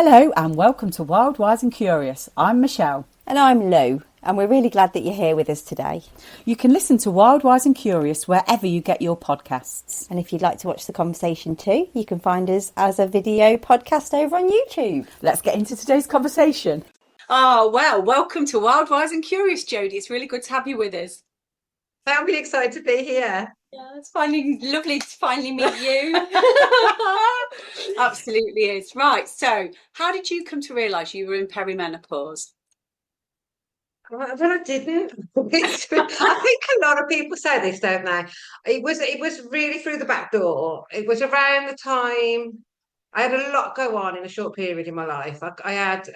Hello and welcome to Wild, Wise and Curious. I'm Michelle. And I'm Lou, and we're really glad that you're here with us today. You can listen to Wild, Wise and Curious wherever you get your podcasts. And if you'd like to watch the conversation too, you can find us as a video podcast over on YouTube. Let's get into today's conversation. Oh, well, welcome to Wild, Wise and Curious, Jody. It's really good to have you with us. I'm really excited to be here. Yeah, it's finally lovely to finally meet you. Absolutely is. Right, so how did you come to realise you were in perimenopause? Well, I didn't. I think a lot of people say this, don't they? It was really through the back door. It was around the time I had a lot go on in a short period in my life. I had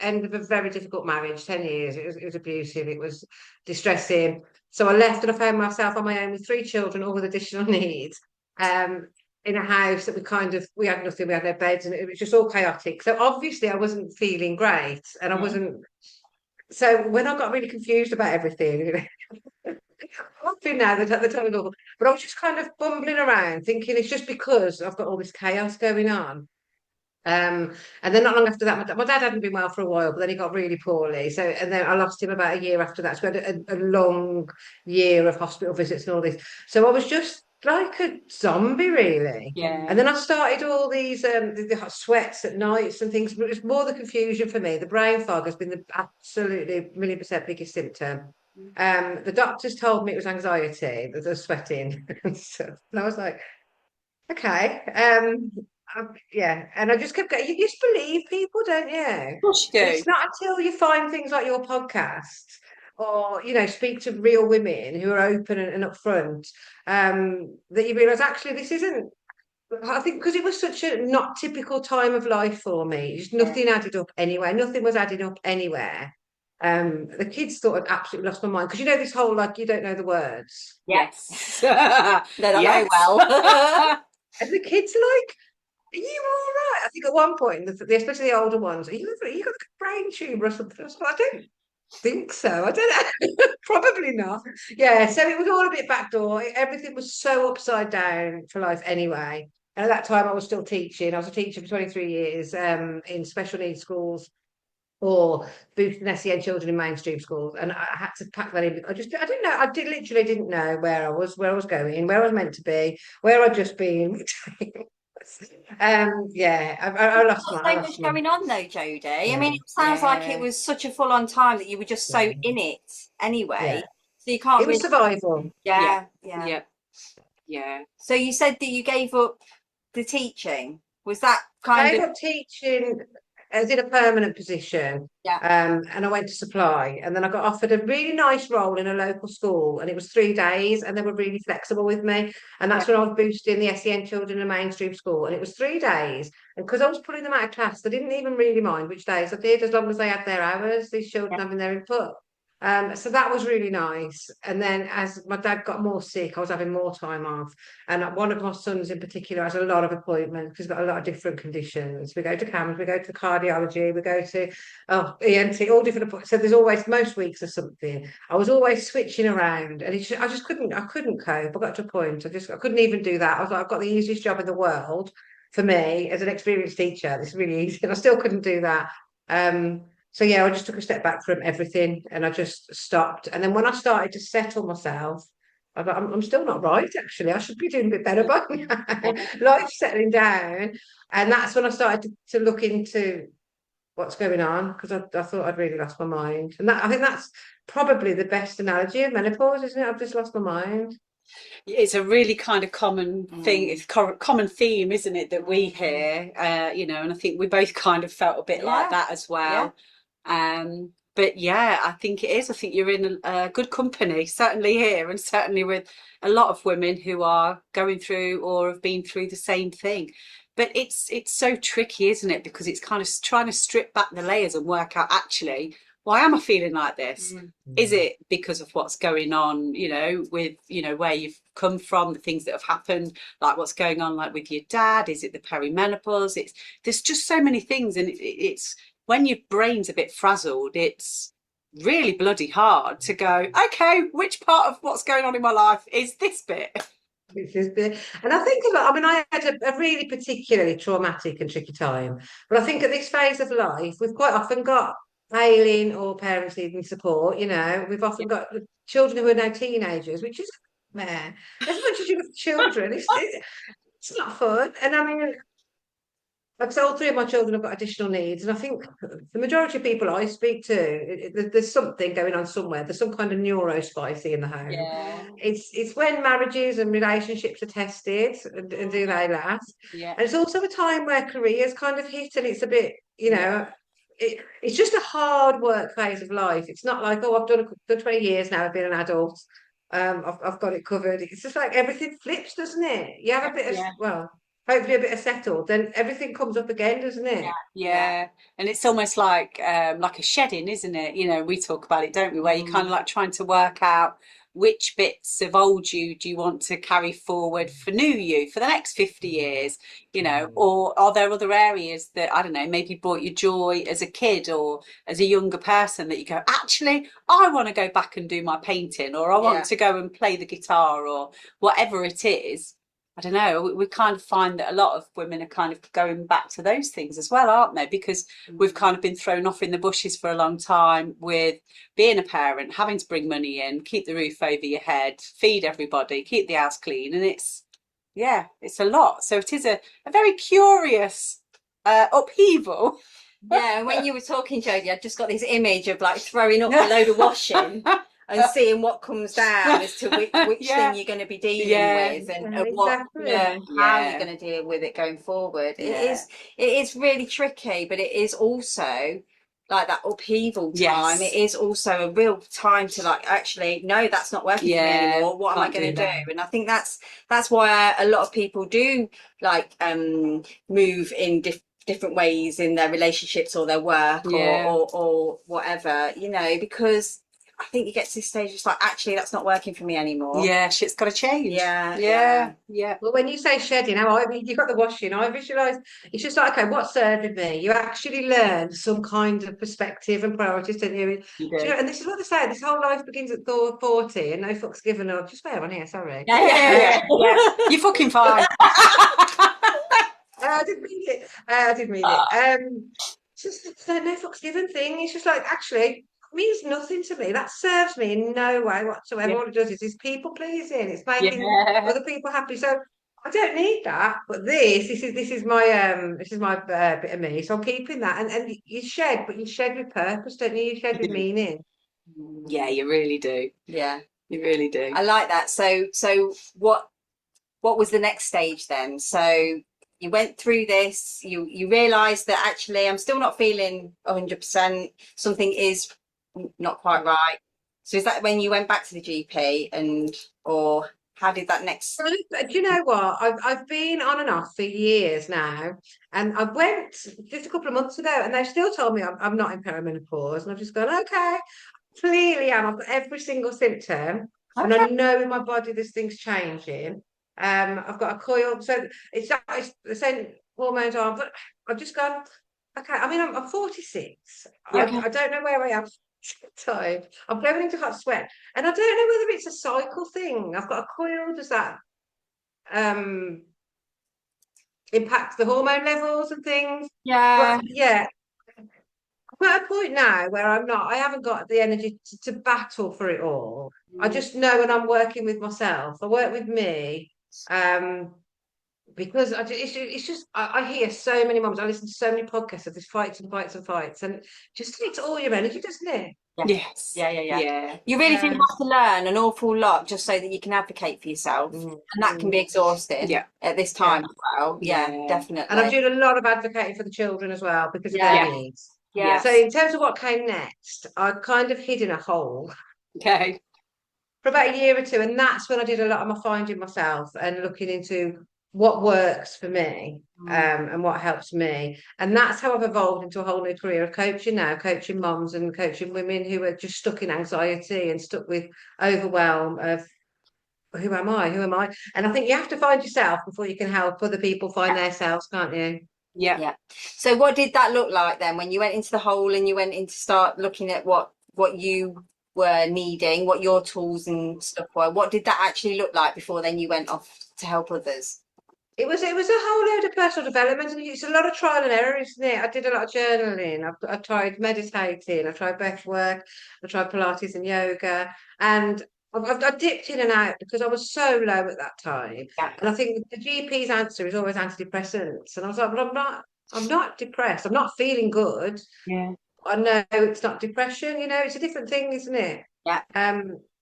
end of a very difficult marriage, 10 years. It was abusive. It was distressing. So I left and I found myself on my own with 3 children, all with additional needs. In a house that we had nothing, we had no beds, and it was just all chaotic. So obviously I wasn't feeling great, and I wasn't. So when I got really confused about everything, laughing now that at the time, but I was just kind of bumbling around, thinking it's just because I've got all this chaos going on. And then not long after that, my dad hadn't been well for a while, but then he got really poorly. So, and then I lost him about a year after that. So we had a long year of hospital visits and all this. So I was just like a zombie, really. Yeah. And then I started all these the hot sweats at nights and things. But it was more the confusion for me. The brain fog has been the absolutely 1,000,000% biggest symptom. The doctors told me it was anxiety, the sweating and stuff. And I was like, okay. Yeah, and I just kept going. You just believe people, don't you? Of course you But do. it's not until you find things like your podcast or, speak to real women who are open and upfront, that you realise actually this isn't. I think because it was such a not typical time of life for me, just nothing added up anywhere. Nothing was adding up anywhere. The kids thought I'd absolutely lost my mind because this whole like you don't know the words. Yes. No, not very Yes. well. And the kids are like, are you all right? I think at one point, especially the older ones, you got a brain tumor or something? I was like, I don't think so. I don't know. Probably not. Yeah, so it was all a bit backdoor. Everything was so upside down for life anyway. And at that time, I was still teaching. I was a teacher for 23 years in special needs schools or boosting SEN children in mainstream schools. And I had to pack that in. I didn't know. Literally didn't know where I was going, where I was meant to be, where I'd just been. Yeah, I lost my. So much going on though, Jody. Yeah. I mean, it sounds like it was such a full-on time that you were just so in it anyway. Yeah. So you can't It was really. survival. Yeah. Yeah. So you said that you gave up the teaching. Was that I kind ended of? up teaching as in a permanent position. Yeah. And I went to supply, and then I got offered a really nice role in a local school, and it was 3 days, and they were really flexible with me. And that's when I was boosting the SEN children in a mainstream school, and it was 3 days. And because I was pulling them out of class, they didn't even really mind which days I did, as long as they had their hours, these children having their input. So that was really nice. And then as my dad got more sick, I was having more time off. And one of my sons in particular has a lot of appointments because he's got a lot of different conditions. We go to CAMS, we go to cardiology, we go to ENT, all different appointments. So there's always, most weeks or something. I was always switching around, and I just couldn't cope. I got to a point, I couldn't even do that. I was like, I've got the easiest job in the world for me as an experienced teacher. This is really easy. And I still couldn't do that. So yeah, I just took a step back from everything and I just stopped. And then when I started to settle myself, I thought, I'm still not right, actually. I should be doing a bit better by now. Life's settling down. And that's when I started to look into what's going on because I thought I'd really lost my mind. And I think that's probably the best analogy of menopause, isn't it? I've just lost my mind. It's a really kind of common thing. It's common theme, isn't it, that we hear, and I think we both kind of felt a bit like that as well. But yeah, I think it is. I think you're in a good company, certainly here and certainly with a lot of women who are going through or have been through the same thing. But it's so tricky, isn't it? Because it's kind of trying to strip back the layers and work out actually, why am I feeling like this? Is it because of what's going on, with, where you've come from, the things that have happened, like what's going on, like with your dad? Is it the perimenopause? There's just so many things. And it's when your brain's a bit frazzled, it's really bloody hard to go, okay, which part of what's going on in my life is this bit? And I think a lot, I mean, I had a really particularly traumatic and tricky time, but I think at this phase of life, we've quite often got ailing or parents needing support, you know, we've often got children who are now teenagers, which is, man, as much as you have children, it's not fun. And I mean, like, so all three of my children have got additional needs, and I think the majority of people I speak to, there's something going on somewhere. There's some kind of neurospicy in the home. Yeah. It's when marriages and relationships are tested, and do they last? Yeah. And it's also a time where careers kind of hit, and it's a bit, you know, it's just a hard work phase of life. It's not like, oh, I've done 20 years now, I've been an adult. I've got it covered. It's just like everything flips, doesn't it? You have a bit of, Yeah. well, hopefully a bit of settled, then everything comes up again, doesn't it? Yeah, and it's almost like a shedding, isn't it? You know, we talk about it, don't we? Where you kind of like trying to work out which bits of old you do you want to carry forward for new you for the next 50 years, you know, or are there other areas that, I don't know, maybe brought you joy as a kid or as a younger person that you go, actually, I want to go back and do my painting, or I want to go and play the guitar, or whatever it is. I don't know, we kind of find that a lot of women are kind of going back to those things as well, aren't they? Because we've kind of been thrown off in the bushes for a long time with being a parent, having to bring money in, keep the roof over your head, feed everybody, keep the house clean. And it's a lot. So it is a very curious upheaval. Yeah, when you were talking, Jodie, I just got this image of like throwing up a load of washing and seeing what comes down as to which thing you're going to be dealing with, and what, exactly. how you're going to deal with it going forward. It is really tricky, but it is also like that upheaval time. It is also a real time to like, actually, no, that's not working for me anymore. What am I going to do? And I think that's why a lot of people do like move in different ways in their relationships or their work or whatever, you know, because I think you get to this stage, it's like, actually, that's not working for me anymore. Yeah, shit's got to change. Yeah. Well, when you say shedding, you got the washing, I visualise, it's just like, okay, what served me? You actually learn some kind of perspective and priorities, don't you? You Do you do. know, and this is what they say, this whole life begins at 40 and no fucks given up. Just wait on here, sorry. Yeah. You're fucking fine. I didn't mean it. I didn't mean it. It's that no fucks given thing. It's just like, actually, means nothing to me. That serves me in no way whatsoever. Yeah. All it does is people pleasing. It's making Yeah. other people happy. So I don't need that. But this is my bit of me. So I'm keeping that. And you shed, but you shed with purpose, don't you? You shed with meaning. Yeah, you really do. Yeah, You really do. I like that. So what was the next stage then? So you went through this, you realized that actually I'm still not feeling 100%, something is not quite right. So is that when you went back to the GP, or how did that next? Do you know what? I've been on and off for years now, and I went just a couple of months ago, and they still told me I'm not in perimenopause, and I've just gone, okay, clearly am. I've got every single symptom, and I know in my body this thing's changing. I've got a coil, so it's the same hormones on, but I've just gone, okay. I mean, I'm 46. I don't know where I am. Time. I'm going into hot sweat, and I don't know whether it's a cycle thing. I've got a coil. Does that impact the hormone levels and things? Yeah. But yeah, I'm at a point now where I haven't got the energy to battle for it all. I just know when I'm working with myself, I work with me. Because it's just I hear so many mums, I listen to so many podcasts of this fights and fights and fights, and just takes all your energy, doesn't it? Yes. Yeah. You really do have to learn an awful lot just so that you can advocate for yourself, and that can be exhausting at this time as well. Yeah, definitely. And I'm doing a lot of advocating for the children as well because of their needs. Yeah. So in terms of what came next, I kind of hid in a hole Okay. for about a year or two, and that's when I did a lot of my finding myself and looking into what works for me, and what helps me. And that's how I've evolved into a whole new career of coaching now, coaching moms and coaching women who are just stuck in anxiety and stuck with overwhelm of who am I? Who am I? And I think you have to find yourself before you can help other people find themselves, can't you? Yeah. So what did that look like then when you went into the hole and you went in to start looking at what you were needing, what your tools and stuff were. What did that actually look like before then you went off to help others? It was a whole load of personal development, and it's a lot of trial and error, isn't it? I did a lot of journaling. I tried meditating. I tried breath work. I tried Pilates and yoga, and I dipped in and out because I was so low at that time. Yeah. And I think the GP's answer is always antidepressants, and I was like, but I'm not. I'm not depressed. I'm not feeling good. Yeah. I know it's not depression. It's a different thing, isn't it? Yeah.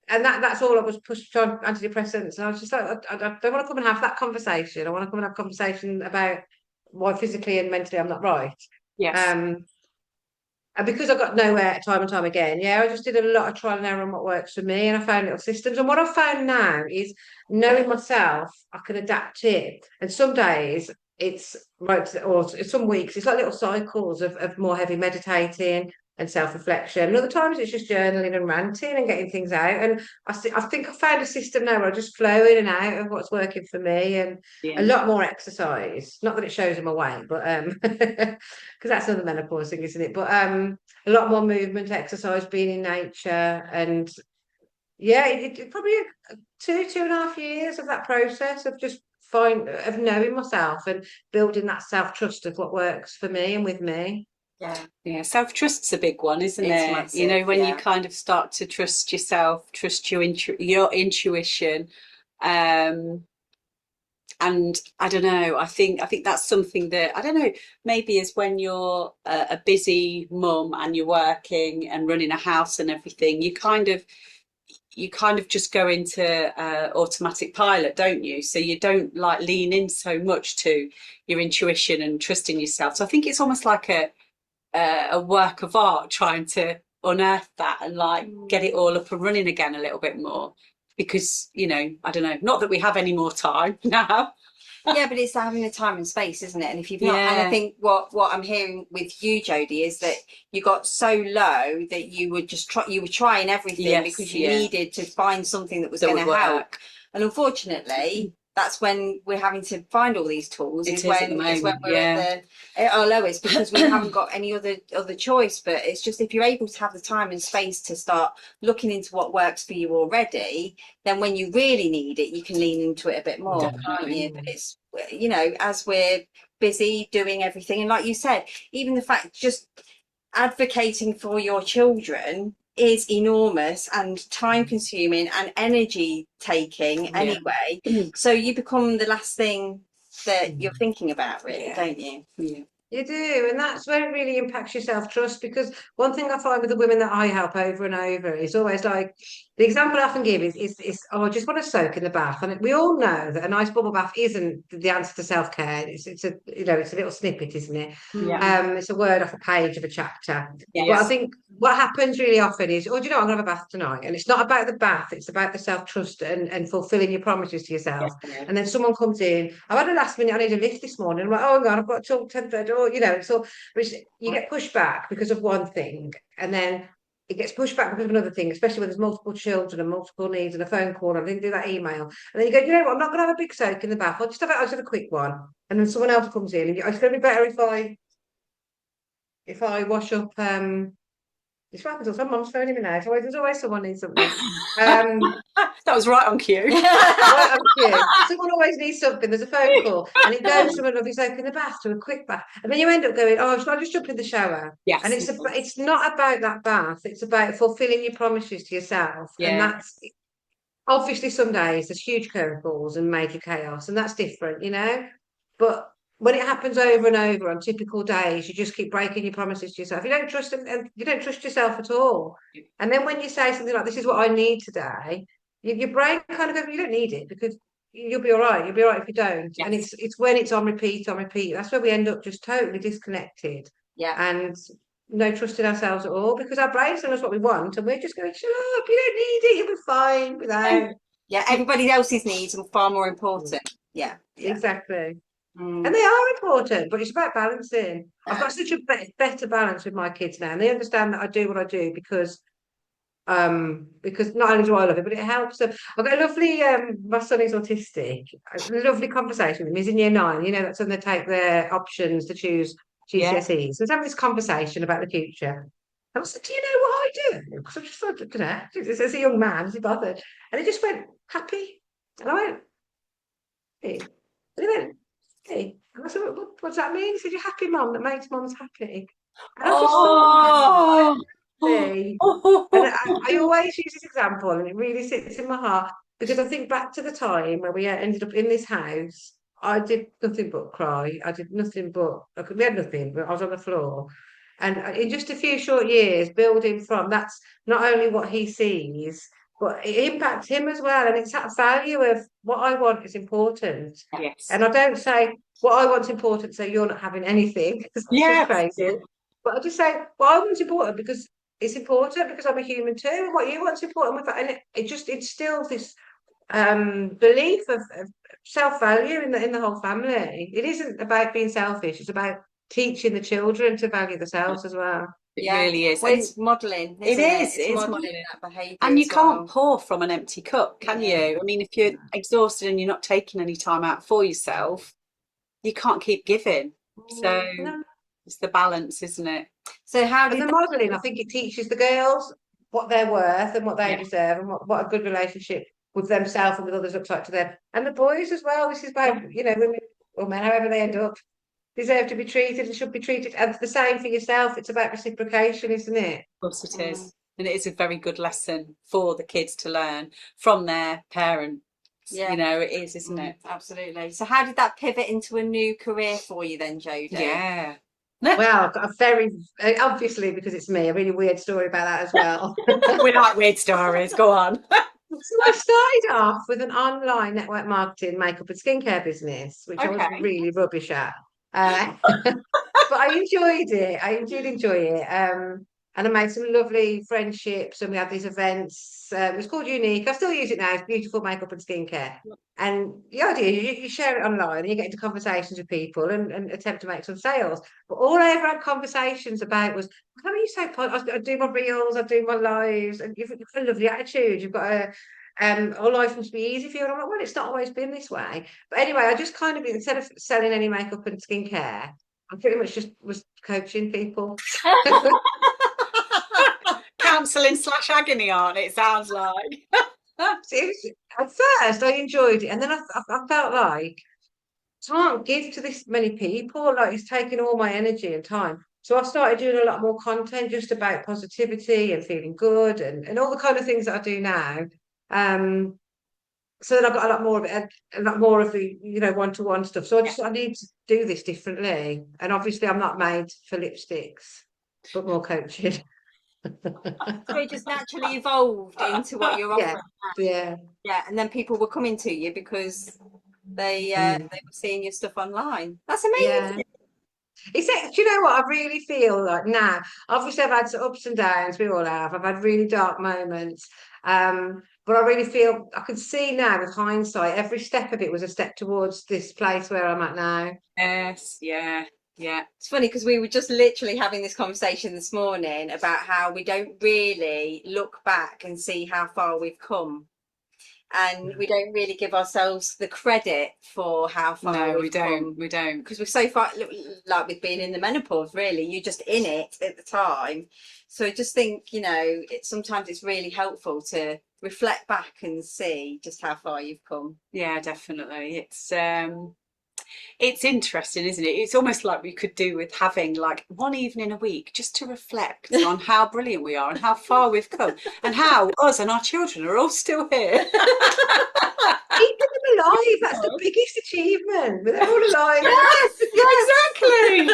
And that's all I was pushed on antidepressants. And I was just like, I don't want to come and have that conversation. I want to come and have a conversation about why physically and mentally I'm not right. Yes. And because I got nowhere time and time again, I just did a lot of trial and error on what works for me, and I found little systems. And what I found now is knowing myself, I can adapt it. And some days it's right, or some weeks it's like little cycles of more heavy meditating and self-reflection. And other times it's just journaling and ranting and getting things out. And I think I found a system now where I just flow in and out of what's working for me, and a lot more exercise. Not that it shows in my weight, but because that's another menopause thing, isn't it? But a lot more movement, exercise, being in nature, and it probably 2.5 years of that process of just of knowing myself and building that self-trust of what works for me and with me. Yeah, self-trust's a big one, isn't It's it? massive, When you kind of start to trust yourself, trust your intuition, um, and I don't know. I think that's something that I don't know. Maybe is when you're a busy mum and you're working and running a house and everything, you kind of just go into automatic pilot, don't you? So you don't like lean in so much to your intuition and trusting yourself. So I think it's almost like a work of art trying to unearth that and like get it all up and running again a little bit more, because I don't know, not that we have any more time now. Yeah, but it's having the time and space, isn't it? And if you've not, and I think what I'm hearing with you, Jody, is that you got so low that you were trying everything because you needed to find something that was going to help. And unfortunately, that's when we're having to find all these tools. Is when we're at our lowest, because we haven't got any other choice. But it's just, if you're able to have the time and space to start looking into what works for you already, then when you really need it, you can lean into it a bit more, can't you? But it's, as we're busy doing everything, and like you said, even the fact just advocating for your children is enormous and time consuming and energy taking anyway. So you become the last thing that you're thinking about, really, don't you? You do, and that's where it really impacts your self-trust, because one thing I find with the women that I help over and over is always like, the example I often give is oh, I just want to soak in the bath. And we all know that a nice bubble bath isn't the answer to self-care. It's a it's a little snippet, isn't it? It's a word off a page of a chapter. But I think what happens really often is, oh, do you know, I'm gonna have a bath tonight. And it's not about the bath, it's about the self-trust and fulfilling your promises to yourself. And then someone comes in, I've had a last minute, I need a lift this morning. I'm like, oh God, I've got till 10:30, or so you get pushed back because of one thing, and then it gets pushed back because of another thing, especially when there's multiple children and multiple needs and a phone call. I didn't do that email. And then you go, you know what, I'm not going to have a big soak in the bath. I'll just have a quick one. And then someone else comes in, and it's going to be better if I wash up. It's right until someone's phoning me now. There's always someone needs something. That was right on cue. Right on cue. Someone always needs something. There's a phone call, and it goes from a lovely soak in the bath to a quick bath, and then you end up going, "Oh, should I just jump in the shower?" Yes. And it's not about that bath. It's about fulfilling your promises to yourself, and that's obviously some days there's huge curveballs and major chaos, and that's different, But when it happens over and over on typical days, you just keep breaking your promises to yourself. You don't trust them, and you don't trust yourself at all. And then when you say something like, "This is what I need today," your brain kind of goes, "You don't need it, because you'll be all right. You'll be all right if you don't." And it's when it's on repeat, on repeat. That's where we end up just totally disconnected. And no trust in ourselves at all, because our brain's telling us what we want, and we're just going, "Shut up, you don't need it, you'll be fine without." Everybody else's needs are far more important. Exactly. And they are important, but it's about balancing. I've got such a better balance with my kids now, and they understand that I do what I do because not only do I love it, but it helps them. I've got a lovely my son is autistic. A lovely conversation with him. He's in year 9. That's when they take their options to choose GCSEs. So we're having this conversation about the future. And I said, do you know what I do? Because I just thought, you know, as a young man, is he bothered? And he just went, happy. And I went, hey. And he went, hey. And I said, what does that mean? He said, you're happy, mum, that makes mums happy. And I just thought, Oh, really? And I always use this example, and it really sits in my heart because I think back to the time where we ended up in this house. I did nothing but cry. I did nothing but we had nothing, but I was on the floor. And in just a few short years, building from that's not only what he sees, but it impacts him as well. And it's that value of what I want is important. yes. And I don't say what I want's important, so you're not having anything, because that's just Yes. crazy. Yeah. But I just say what I want's important because it's important because I'm a human too. And what you want's important with that, and it just instills this belief of self-value in the whole family. It isn't about being selfish, it's about teaching the children to value themselves as well. It really is. Well, And it's modelling, it isn't it? is. It It's is modelling modelling. that behaviour And you as can't well. pour from an empty cup, can you? I mean, if you're exhausted and you're not taking any time out for yourself, you can't keep giving. So No. it's the balance, isn't it? So how And did the that, modelling, I think it teaches the girls what they're worth and what they Yeah. deserve and what a good relationship with themselves and with others looks like to them. And the boys as well. This is about, you know, women or men, however they end up, deserve to be treated and should be treated. And the same for yourself. It's about reciprocation, isn't it? Of course it is. And it is a very good lesson for the kids to learn from their parents. yeah, You know, it is, isn't it? absolutely. So how did that pivot into a new career for you then, Jody? Yeah. Well, I've got a very, obviously, because it's me, a really weird story about that as well. We like weird stories. Go on. So I started off with an online network marketing makeup and skincare business, which I was Okay. really rubbish at. But I enjoyed it. I did enjoy it. And I made some lovely friendships, and we had these events. It was called Unique. I still use it now. It's beautiful makeup and skincare. And the idea, you share it online and you get into conversations with people and attempt to make some sales. But all I ever had conversations about was, how are you so positive? I do my reels, I do my lives, and you've got a lovely attitude. You've got a all life must be easy for you. And I'm like, well, it's not always been this way. But anyway, I just kind of, instead of selling any makeup and skincare, I pretty much just was coaching people. Counselling / agony on, it sounds like. At first, I enjoyed it. And then I felt like, I can't give to this many people. Like, it's taking all my energy and time. So I started doing a lot more content just about positivity and feeling good and all the kind of things that I do now. So then I got a lot more of it, a lot more of the, you know, one-to-one stuff. So I need to do this differently. And obviously I'm not made for lipsticks, but more coaching. So it just naturally evolved into what you're Yeah, offering. yeah. Yeah, and then people were coming to you because they were seeing your stuff online. That's Yeah. amazing. Do you know what I really feel like now? Obviously, I've had some ups and downs. We all have. I've had really dark moments. But I really feel I can see now with hindsight, every step of it was a step towards this place where I'm at now. Yes, yeah, yeah. It's funny because we were just literally having this conversation this morning about how we don't really look back and see how far we've come. And we don't really give ourselves the credit for how far No, we we've don't. come. We don't. Because we're so far, like with being in the menopause, really, you're just in it at the time. So I just think, you know, sometimes it's really helpful to reflect back and see just how far you've come. Yeah, definitely. It's interesting, isn't it? It's almost like we could do with having like one evening a week just to reflect on how brilliant we are and how far we've come and how us and our children are all still here. Keeping them alive, that's the biggest achievement. They're all alive. Yes, exactly.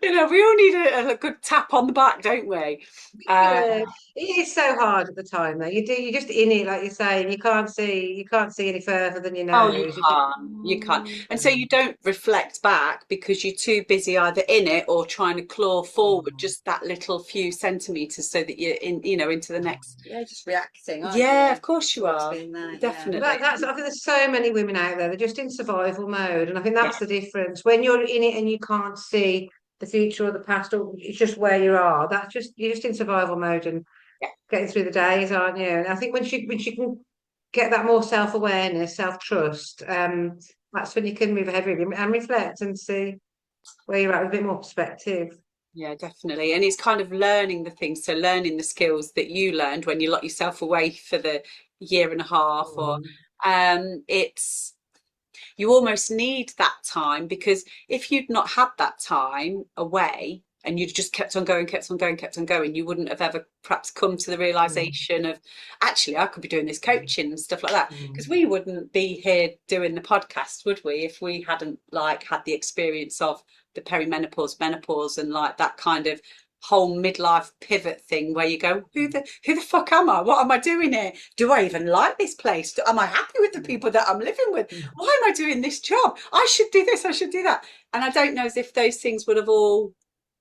You know, we all need a good tap on the back, don't we? Yeah. It is so hard at the time though. You're just in it, like you're saying. You can't see any further than your Oh, you nose. can't. You can't. And so you don't reflect back because you're too busy either in it or trying to claw forward just that little few centimeters so that you're in, you know, into the next. Yeah, just reacting, aren't Yeah, you? of course you To what's are. been there, Definitely. That's I think there's so many women out there. They're just in survival mode, and I think Yeah. that's the difference. When you're in it and you can't see the future or the past, or it's just where you are. That's just you're just in survival mode and Yeah. getting through the days, aren't you? And I think when she can get that more self-awareness, self-trust, that's when you can move ahead really and reflect and see where you're at with a bit more perspective. Yeah, definitely. And it's kind of learning the things, so learning the skills that you learned when you locked yourself away for the year and a half, or Mm. it's you almost need that time, because if you'd not had that time away and you'd just kept on going, kept on going, kept on going, you wouldn't have ever perhaps come to the Mm. realization of, actually, I could be doing this coaching and stuff like that. Because Mm. we wouldn't be here doing the podcast, would we, if we hadn't like had the experience of the perimenopause, menopause, and like that kind of whole midlife pivot thing where you go, who the fuck am I? What am I doing here? Do I even like this place? Am I happy with the people that I'm living with? Mm. Why am I doing this job? I should do this, I should do that. And I don't know as if those things would have all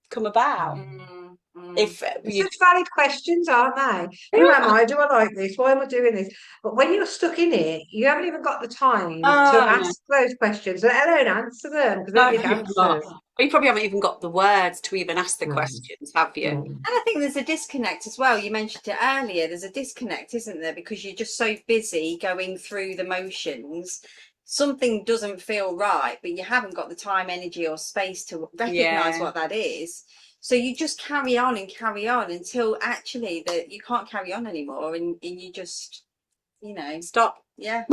come about Mm, mm. if They're you. such valid questions, aren't they? Who am I? Do I like this? Why am I doing this? But when you're stuck in it, you haven't even got the time to Oh no, ask those questions, let alone answer them, because no, nobody you've not. answers. You probably haven't even got the words to even ask the No, questions, have you? no. And I think there's a disconnect as well. You mentioned it earlier. There's a disconnect, isn't there? Because you're just so busy going through the motions. Something doesn't feel right, but you haven't got the time, energy, or space to recognize Yeah, what that is. So you just carry on and carry on until actually that you can't carry on anymore, and you just, you know, stop. yeah.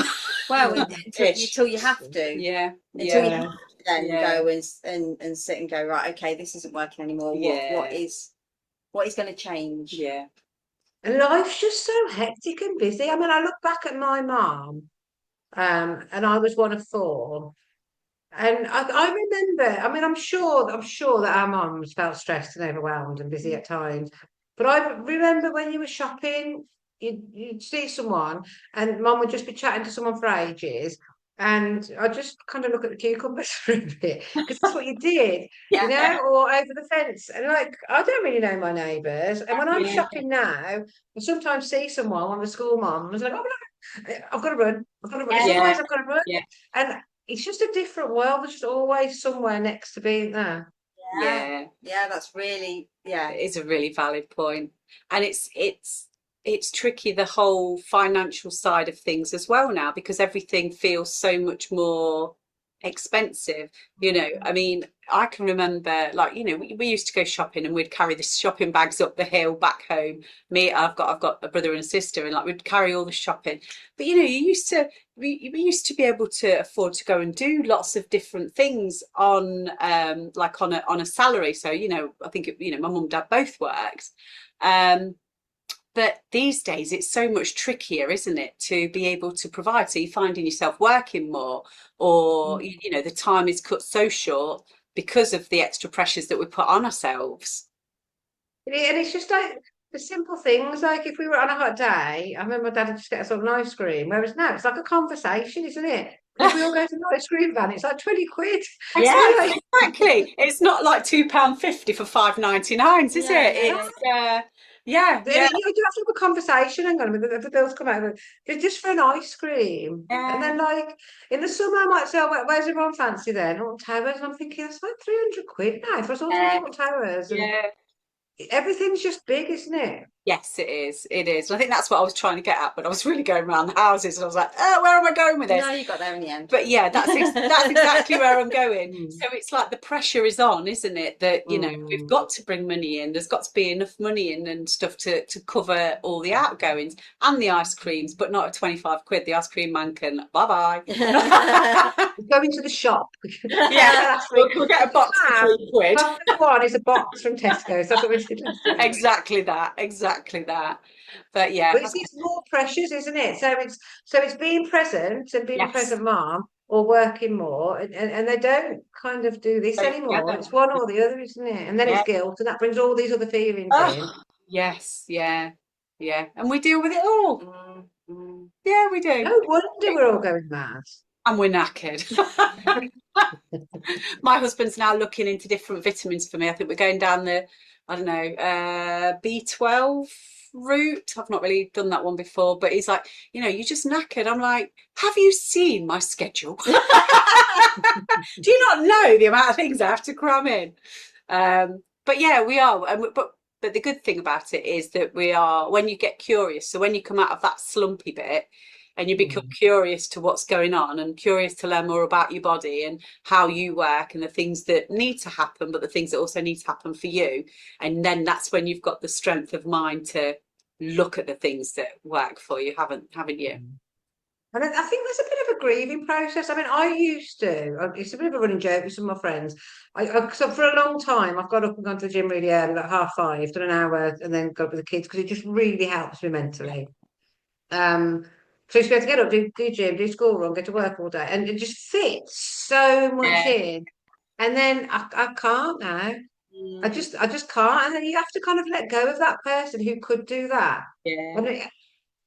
Well, Ish. until you have to, Yeah, until you yeah, have to then yeah, go and sit and go, right, okay, this isn't working anymore. yeah, What is going to change? yeah, And life's just so hectic and busy. I mean, I look back at my mum, and I was one of four. And I remember, I mean, I'm sure that our mums felt stressed and overwhelmed and busy at times. But I remember when you were shopping, you'd see someone and mum would just be chatting to someone for ages. And I just kind of look at the cucumbers for a bit, because that's what you did, Yeah. or over the fence. And like, I don't really know my neighbours. And when I'm yeah, shopping now, I sometimes see someone, one of the school mums, like, oh, no, I've got to run. I've got to run. It's yeah, always I've got to run. yeah, And it's just a different world. There's just always somewhere next to being there. Yeah. yeah. Yeah, that's really, yeah. It is a really valid point. And it's tricky, the whole financial side of things as well now, because everything feels so much more expensive. I mean, I can remember, like, we used to go shopping and we'd carry the shopping bags up the hill back home. I've got a brother and a sister, and like we'd carry all the shopping. But we used to be able to afford to go and do lots of different things on like on a salary. So I think my mum and dad both worked. um but these days it's so much trickier, isn't it, to be able to provide? So you're finding yourself working more, or the time is cut so short because of the extra pressures that we put on ourselves. And it's just like the simple things. Like if we were on a hot day, I remember my dad would just get us all an ice cream. Whereas now it's like a conversation, isn't it? And if we all go to an ice cream van, it's like 20 quid. Yeah. Like, Exactly. It's not like £2.50 for 5.99, is it? Yeah, yeah, It's yeah. yeah, then yeah, you do have to have a conversation. Hang on, the bills come out. It's just for an ice cream. And yeah, then, like, in the summer, I might say, oh, where's everyone fancy then? Alton Towers. And I'm thinking, that's like 300 quid now for us all to go to yeah, Alton Towers. And yeah. everything's just big, isn't it? Yes, it is. It is. And I think that's what I was trying to get at, but I was really going around the houses, and I was like, oh, where am I going with this? No, you got there in the end. But yeah, that's exactly where I'm going. Mm. So it's like the pressure is on, isn't it? That we've Mm. got to bring money in. There's got to be enough money in and stuff to cover all the outgoings and the ice creams, but not at 25 quid. The ice cream man can bye bye. Go into the shop. Yeah, Last we'll, week. we'll get a box for £3. Half of one is a box from Tesco's. That's what we did last week. Exactly that. Exactly that. But yeah, But it's more precious, isn't it? So it's being present and being a yes, present mom or working more, and they don't kind of do this both anymore. together. It's one or the other, isn't it? And then Yeah. it's guilt, and that brings all these other feelings in. Oh, yes, yeah, yeah. And we deal with it all. Mm, mm. Yeah, we do. No wonder we're all going mad. And we're knackered. My husband's now looking into different vitamins for me. I think we're going down the, I don't know, B12 route. I've not really done that one before, but he's like, you're just knackered. I'm like, have you seen my schedule? Do you not know the amount of things I have to cram in? But yeah, we are. But the good thing about it is that we are, when you get curious, so when you come out of that slumpy bit, and you become curious to what's going on and curious to learn more about your body and how you work and the things that need to happen, but the things that also need to happen for you. And then that's when you've got the strength of mind to look at the things that work for you, haven't you? And I think there's a bit of a grieving process. I mean, I used to, it's a bit of a running joke with some of my friends. So for a long time, I've got up and gone to the gym really early, like 5:30, done an hour, and then got up with the kids because it just really helps me mentally. So you to get up, do gym, do school run, go to work all day, and it just fits so much Yeah. in. And then I can't now. I just can't. And then you have to kind of let go of that person who could do that. Yeah.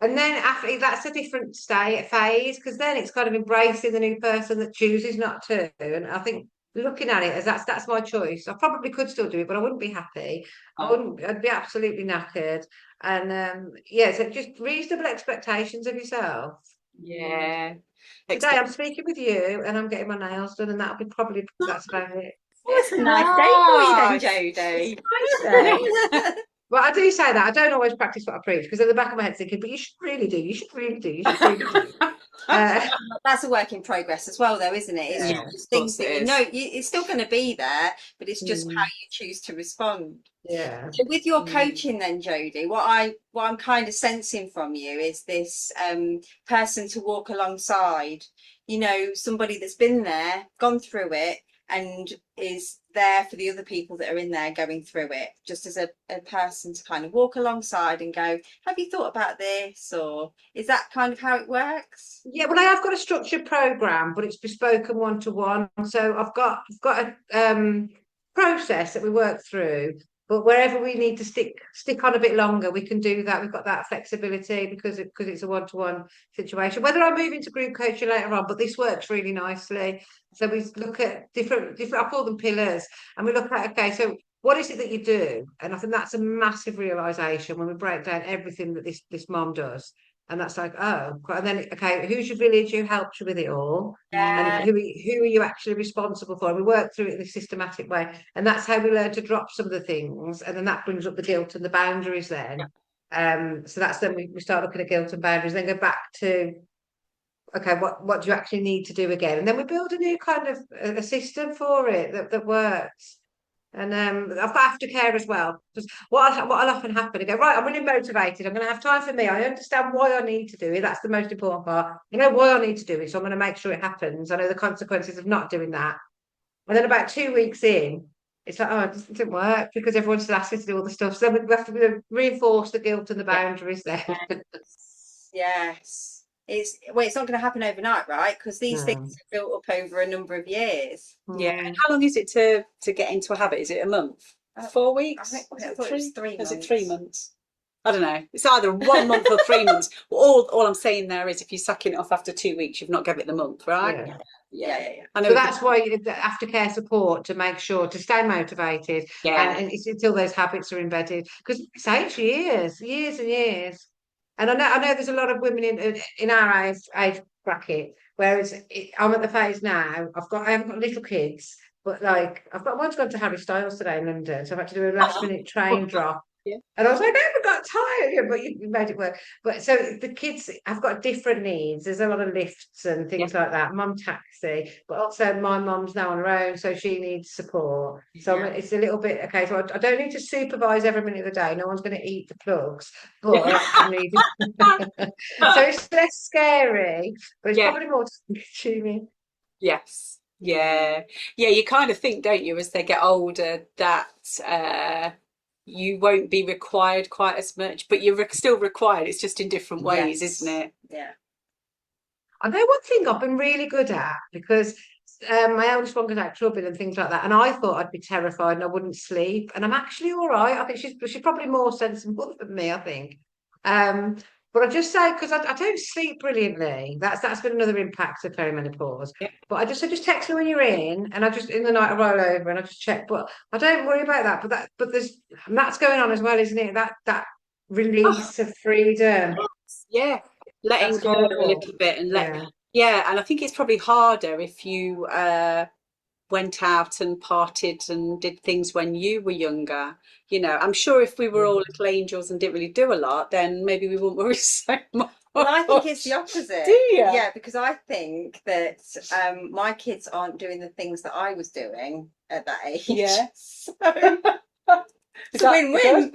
And then after that's a different phase, because then it's kind of embracing the new person that chooses not to. And I think looking at it as that's my choice. I probably could still do it, but I wouldn't be happy. I'd be absolutely knackered. And yeah, so just reasonable expectations of yourself. Yeah. Today I'm speaking with you and I'm getting my nails done, and that'll be probably that's about it. Well, it's a nice day for you then, Jody. Nice day. Well, I do say that. I don't always practice what I preach because at the back of my head thinking, but you should really do, you should really do, you should really do. That's a work in progress as well, though, isn't it? It's Yeah, just things that you know, it's still going to be there, but it's just how you choose to respond. Yeah. So with your coaching then, Jody, what I'm kind of sensing from you is this person to walk alongside, you know, somebody that's been there, gone through it, and is there for the other people that are in there going through it, just as a person to kind of walk alongside and go, have you thought about this? Or is that kind of how it works? Yeah, well, I have got a structured program, but it's bespoke and one-to-one. So I've got a process that we work through, but wherever we need to stick on a bit longer, we can do that. We've got that flexibility because it's a one-to-one situation. Whether I move into group coaching later on, but this works really nicely. So we look at different. I call them pillars, and we look at, okay, so what is it that you do? And I think that's a massive realization when we break down everything that this mom does. And that's like, oh, and then, okay, who's your village? Who helps you with it all? And who are you actually responsible for? And we work through it in a systematic way. And that's how we learn to drop some of the things. And then that brings up the guilt and the boundaries then. So that's then we start looking at guilt and boundaries, then go back to, okay, what do you actually need to do again? And then we build a new kind of a system for it that works. And I've got aftercare as well. Because what'll often happen, I go, right, I'm really motivated. I'm going to have time for me. I understand why I need to do it. That's the most important part. I know why I need to do it, so I'm going to make sure it happens. I know the consequences of not doing that. And then about 2 weeks in, it's like, oh, it doesn't work because everyone's still asking to do all the stuff. So we have to reinforce the guilt and the boundaries there. Yes. It's not going to happen overnight, right? Because these No. things are built up over a number of years. Yeah. And how long is it to get into a habit? Is it a month? 4 weeks? I thought it was 3 months. Is it 3 months? I don't know. It's either 1 month or 3 months. All I'm saying there is if you're sucking it off after 2 weeks, you've not given it the month, right? Yeah. I know. So that's why the aftercare support to make sure to stay motivated, and it's until those habits are embedded. Because it takes years and years. And I know there's a lot of women in our age bracket, whereas I'm at the phase now. I haven't got little kids, but like one's gone to Harry Styles today in London, so I've had to do a last minute train drop. Yeah. And I was like, I haven't got time, yeah, but you made it work. But so the kids have got different needs. There's a lot of lifts and things like that. Mum taxi, but also my mum's now on her own, so she needs support. So it's a little bit okay. So I don't need to supervise every minute of the day. No one's going to eat the plugs, but I need. So it's less scary, but it's probably more consuming. Yes. Yeah. You kind of think, don't you, as they get older, that you won't be required quite as much, but you're still required. It's just in different ways, isn't it? Yeah. I know one thing I've been really good at because my eldest one got out of trouble and things like that, and I thought I'd be terrified and I wouldn't sleep, and I'm actually all right. I think she's probably more sensible than me, I think. But I just say because I don't sleep brilliantly. That's been another impact of perimenopause. Yeah. But I just text me when you're in, and I just in the night I roll over and I just check. But I don't worry about that. But that's going on as well, isn't it? That release of freedom. Yeah, letting go a little bit and and I think it's probably harder if you went out and partied and did things when you were younger. You know, I'm sure if we were all little angels and didn't really do a lot, then maybe we wouldn't worry so much. Well, I think it's the opposite. Do you? Yeah, because I think that my kids aren't doing the things that I was doing at that age. Yeah. So it's a win-win.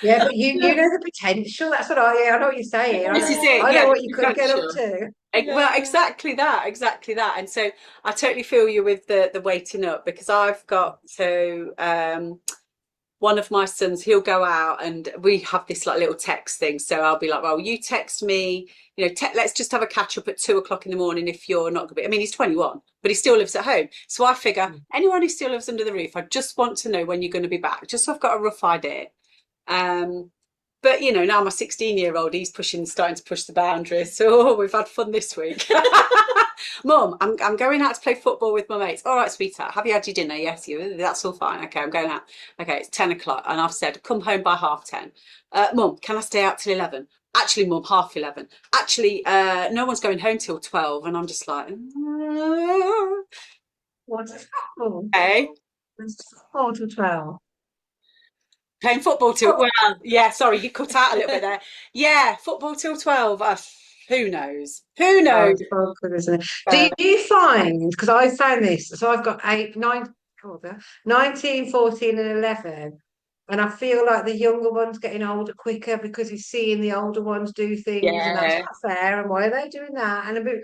Yeah, but you know the potential. That's what I know what you're saying. This is it. I Yeah, know the what you could get up potential. to. Well, exactly that. And so I totally feel you with the waiting up, because I've got to one of my sons, he'll go out and we have this like little text thing. So I'll be like, well, you text me, you know, let's just have a catch up at 2 o'clock in the morning if you're not going to be. I mean, he's 21, but he still lives at home. So I figure anyone who still lives under the roof, I just want to know when you're going to be back, just so I've got a rough idea. But you know, now my 16-year-old, he's starting to push the boundaries. So we've had fun this week. Mum, I'm going out to play football with my mates. All right, sweetheart, have you had your dinner? Yes, that's all fine. Okay, I'm going out. Okay, it's 10 o'clock, and I've said come home by 10:30. Mum, can I stay out till 11? Actually, Mum, 11:30. Actually, no one's going home till 12, and I'm just like, What's football? okay. It's 4 to 12. Playing football till, well, yeah, sorry, you cut out a little bit there. Yeah, football till 12. Who knows? Who knows? Oh, good, isn't it? Do you find, because I found this, so I've got 19, 14 and 11, and I feel like the younger one's getting older quicker because he's seeing the older ones do things, and that's Yeah, not fair, and why are they doing that? And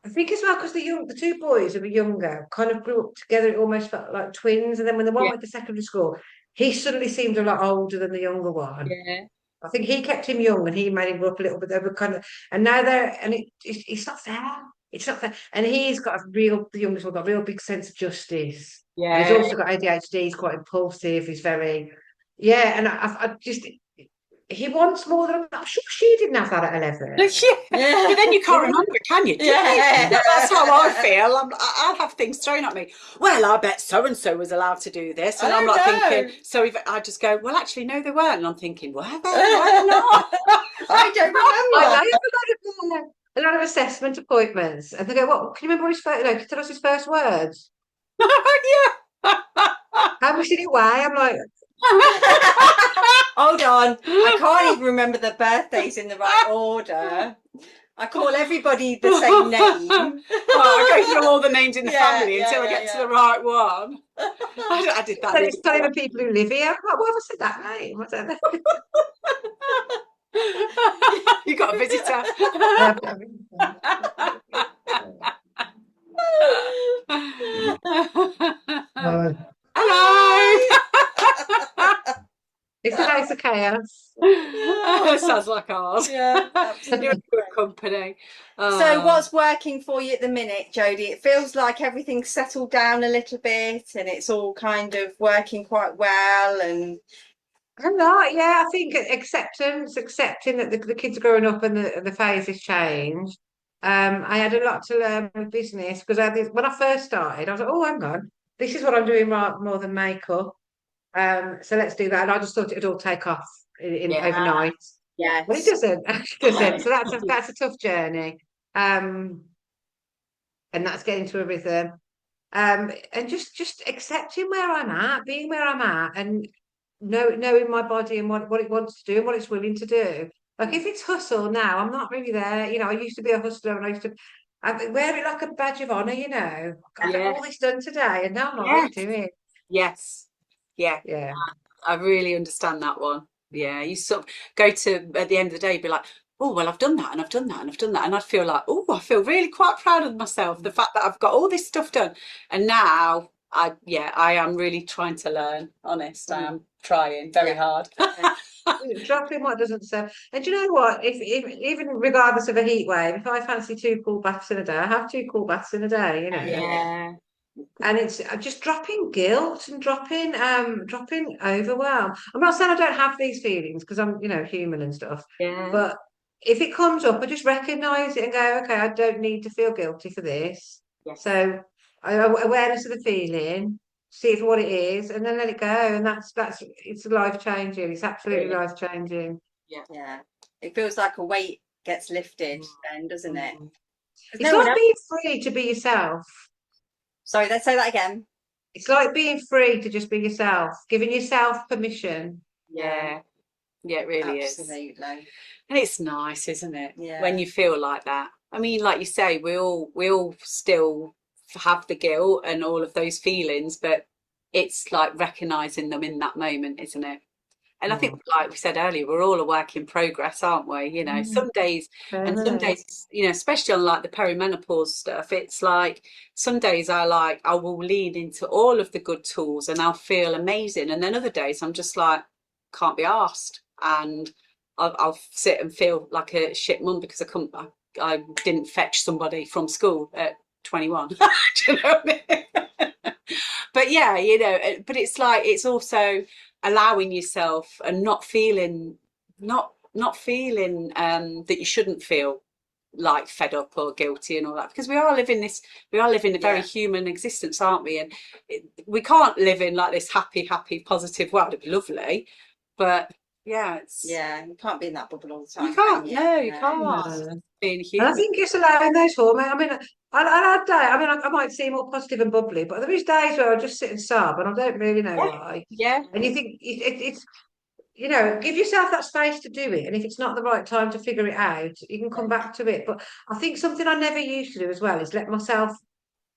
I think as well because the two boys who were younger kind of grew up together. It almost felt like twins. And then when the one yeah, went to secondary school, he suddenly seemed a lot older than the younger one. yeah, I think he kept him young and he made him grow up a little bit. They were kind of, and now they're, and it's not fair. It's not fair. And he's got the youngest one got a real big sense of justice. And he's yeah. also got ADHD. He's quite impulsive. He's very, yeah. And I just, he wants more than I'm sure she didn't have that at 11. Yeah. But then you can't remember, can you? Yeah. That's how I feel. I'll have things thrown at me. Well, I bet so and so was allowed to do this, and I'm like thinking. So if I just go, well, actually, no, they weren't, and I'm thinking, were they? Why not? I don't I remember. have a lot of assessment appointments, and they go, "What? Can you remember his first? No, can you tell us his first words? Yeah. How much did it weigh?" I'm like, Hold on. I can't even remember the birthdays in the right order. I call everybody the same name. I go through all the names in the Yeah, family yeah, until I yeah, get to the right one. I did that. "Then it's telling the people who live here." I'm like, "Why have I said that name? What's that?" You got a visitor. Oh, Hello. it's a house of chaos. Sounds like ours. Yeah, You're absolutely. in good company. So what's working for you at the minute, Jody? It feels like everything's settled down a little bit and it's all kind of working quite well and A lot, yeah. I think accepting that the kids are growing up and the phases change. I had a lot to learn with business because when I first started, I was like, "Oh, hang on, this is what I'm doing more than makeup." So let's do that. And I just thought it'd all take off in Yeah. overnight. yes. Well, it doesn't. It doesn't. So that's a tough journey. And that's getting to a rhythm. And just accepting where I'm at, being where I'm at, and knowing my body and what it wants to do and what it's willing to do. Like if it's hustle now, I'm not really there. You know, I used to be a hustler and I wear it like a badge of honor. You know, I got Yeah. all this done today, and now I'm not Yes. really doing it. Yes. Yeah. Yeah. I really understand that one. Yeah. You sort of go to at the end of the day, be like, oh, well, I've done that and I've done that and I've done that. And I'd feel like, oh, I feel really quite proud of myself. The fact that I've got all this stuff done. And now I am really trying to learn. Honest. I am trying very hard. Dropping what doesn't serve. And do you know what? If even regardless of a heat wave, if I fancy 2 cool baths in a day, I have 2 cool baths in a day. You know. Yeah. And it's just dropping guilt and dropping overwhelm. I'm not saying I don't have these feelings because I'm, human and stuff. Yeah. But if it comes up, I just recognise it and go, okay, I don't need to feel guilty for this. Yes. So awareness of the feeling, see it for what it is, and then let it go. And that's it's life changing. It's absolutely Really? life changing. Yeah. It feels like a weight gets lifted then, doesn't it? It's like being free to be yourself. Sorry, let's say that again. It's like being free to just be yourself, giving yourself permission. Yeah. Yeah, it really is. Absolutely. And it's nice, isn't it? Yeah. When you feel like that. I mean, like you say, we all still have the guilt and all of those feelings, but it's like recognizing them in that moment, isn't it? And I think, like we said earlier, we're all a work in progress, aren't we? You know, some days, and some days, you know, especially on like the perimenopause stuff, it's like some days I will lean into all of the good tools and I'll feel amazing. And then other days I'm just like, can't be asked. And I'll sit and feel like a shit mum because I didn't fetch somebody from school at 21. Do you know what I mean? But yeah, you know, but it's like, it's also allowing yourself and not feeling that you shouldn't feel like fed up or guilty and all that, because we are living a very human existence, aren't we? And we can't live in like this happy positive world. It'd be lovely, but yeah, you can't be in that bubble all the time. You can't. No, you can't. No. Being And human. I think it's allowing those hormones. I mean, I might seem more positive and bubbly, but there is days where I just sit and sob, and I don't really know why. Yeah. And you think it's, you know, give yourself that space to do it. And if it's not the right time to figure it out, you can come back to it. But I think something I never used to do as well is let myself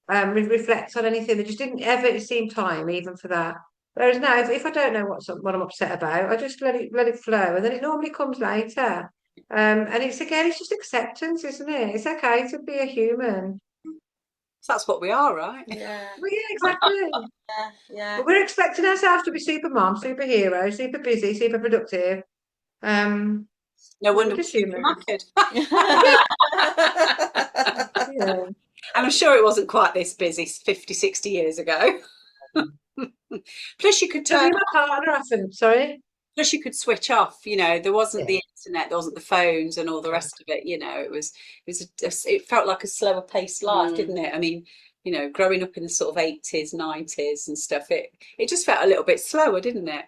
reflect on anything. There just didn't ever seem time even for that. Whereas now, if I don't know what I'm upset about, I just let it flow, and then it normally comes later. And it's just acceptance, isn't it? It's okay to be a human. So that's what we are, right? Yeah. Well, yeah, exactly. Yeah. But we're expecting ourselves to be super mom, superhero, super busy, super productive. No We're wonder we're just super human. knackered. Yeah. And I'm sure it wasn't quite this busy 50, 60 years ago. Plus you could So me turn and my partner often, sorry. plus you could switch off, you know, there wasn't Yeah. the internet, there wasn't the phones and all the rest of it, you know, it felt like a slower paced life, didn't it? I mean, you know, growing up in the sort of 80s, 90s and stuff, it just felt a little bit slower, didn't it?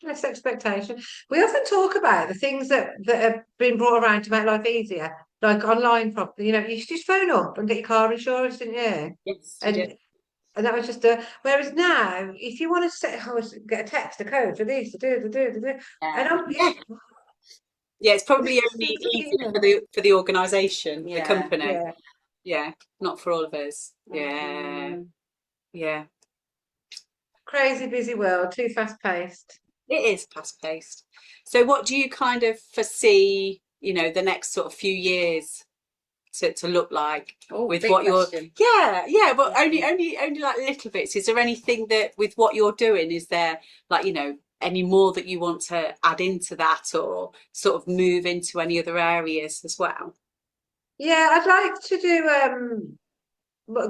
Less expectation. We often talk about the things that have been brought around to make life easier, like online property. You know, you used to just phone up and get your car insurance, didn't you? Yes, you did. And that was just a. Whereas now, if you want to get a text, a code for this, and Yeah. Yeah, it's probably only you easier know, for the organisation, the company. yeah, Yeah, not for all of us. Yeah, yeah. crazy busy world, too fast paced. It is fast paced. So what do you kind of foresee, you know, the next sort of few years to look like with big what question. yeah, but only like little bits. Is there anything that with what you're doing, is there like, you know, any more that you want to add into that or sort of move into any other areas as well? Yeah, I'd like to do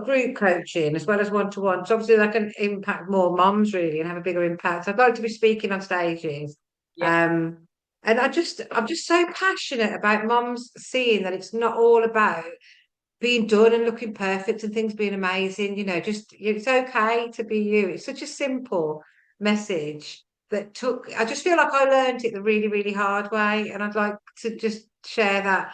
group coaching as well as one-to-one. So obviously that can impact more mums really and have a bigger impact. I'd like to be speaking on stages. Yeah. And I'm just so passionate about mums seeing that it's not all about being done and looking perfect and things being amazing. You know, just it's okay to be you. It's such a simple message that took. I just feel like I learned it the really, really hard way, and I'd like to just share that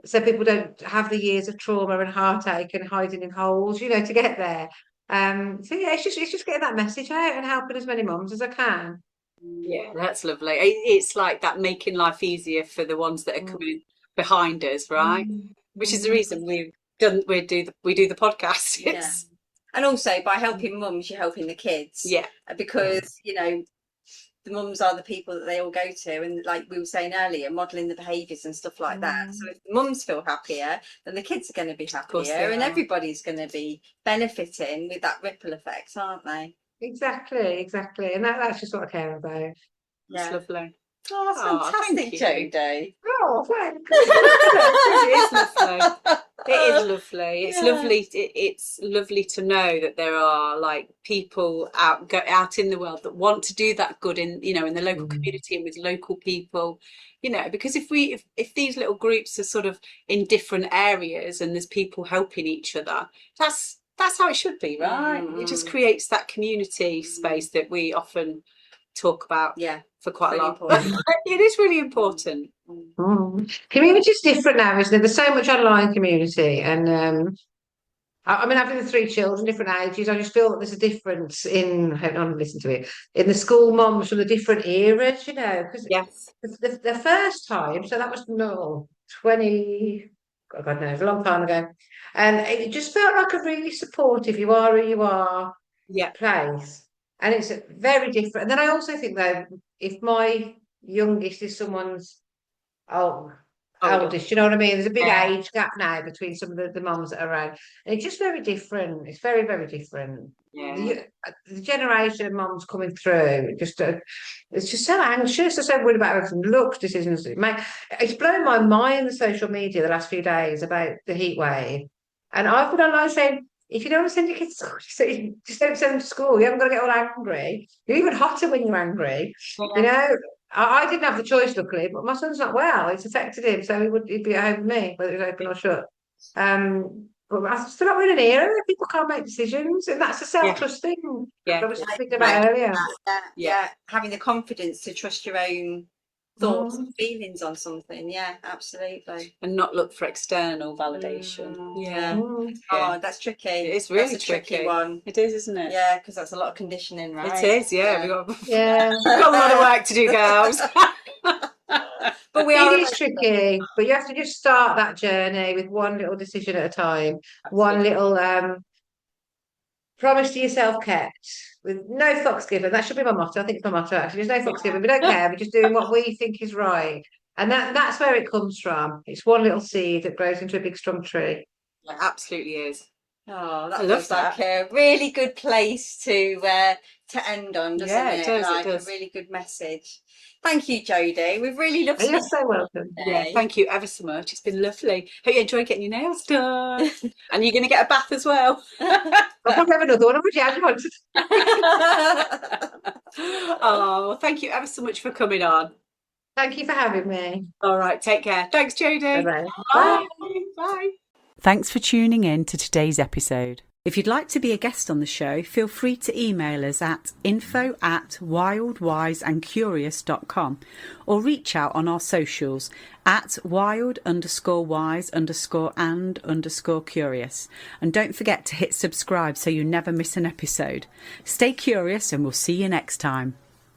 so people don't have the years of trauma and heartache and hiding in holes, you know, to get there. So yeah, it's just getting that message out and helping as many mums as I can. Yeah, that's lovely. It's like that, making life easier for the ones that are Mm. coming behind us, right? Which is the Mm. reason we do the podcast. Yeah. And also by helping mums, you're helping the kids. Yeah. Because, you know, the mums are the people that they all go to, and like we were saying earlier, modelling the behaviours and stuff like that. So if the mums feel happier, then the kids are going to be happier, and everybody's going to be benefiting with that ripple effect, aren't they? Exactly. And that's just what I care about. That's lovely. Oh, that's fantastic, Jody. Oh, thanks. It is lovely. It is lovely. It's lovely. It's lovely to know that there are like people out in the world that want to do that good in, you know, in the local community and with local people, you know, because if these little groups are sort of in different areas and there's people helping each other, that's how it should be, right? It just creates that community space that we often talk about for quite a lot. It is really important. Community's different now, isn't it? There's so much online community, and I mean, having the three children, different ages, I just feel that there's a difference in, hold on, listen to it, in the school mums from the different eras, because Yes. the first time, so that was no 20, oh God knows, a long time ago, and it just felt like a really supportive, you are who you are Yeah. place, and it's very different. And then I also think though, if my youngest is someone's eldest, you know what I mean? There's a big Yeah. age gap now between some of the mums that are around, and it's just very different. It's very, very different. Yeah. The generation of mums coming through, it's just so anxious, they're so worried about everything. Looks, decisions they make. It's blown my mind, the social media the last few days about the heat wave, and I've been online saying, if you don't want to send your kids to school, just don't send them to school. You haven't got to get all angry. You're even hotter when you're angry. You Yeah. know, I didn't have the choice, luckily, but my son's not well. It's affected him, so he'd be at home with me, whether it was open or shut. But I still not in an era where people can't make decisions, and that's a Yeah. self-trust thing. Yeah. I was thinking about earlier. Yeah, having the confidence to trust your own thoughts and feelings on something. Yeah, absolutely. And not look for external validation. Yeah. Oh, that's tricky. It's really that's a tricky one. It is, isn't it? Yeah, because that's a lot of conditioning, right? It is, yeah. We've Yeah. got a lot of work to do, girls. But we It are. is tricky, but you have to just start that journey with one little decision at a time, one little promise to yourself kept, with no fucks given. That should be my motto. I think it's my motto actually. There's no fucks given. We don't care. We're just doing what we think is right, and that's where it comes from. It's one little seed that grows into a big strong tree. It absolutely is. Oh, that feels like a really good place to end on, doesn't it? It does, like it does. a really good message. Thank you, Jody. We've really loved You're so welcome. Yeah, thank you ever so much. It's been lovely. Hope you enjoyed getting your nails done. And you're going to get a bath as well. I'll probably have another one. Would you have one? Oh, thank you ever so much for coming on. Thank you for having me. All right, take care. Thanks, Jody. Bye-bye. Bye. Bye. Thanks for tuning in to today's episode. If you'd like to be a guest on the show, feel free to email us at info@wildwiseandcurious.com or reach out on our socials at wild_wise_and_curious. And don't forget to hit subscribe so you never miss an episode. Stay curious and we'll see you next time.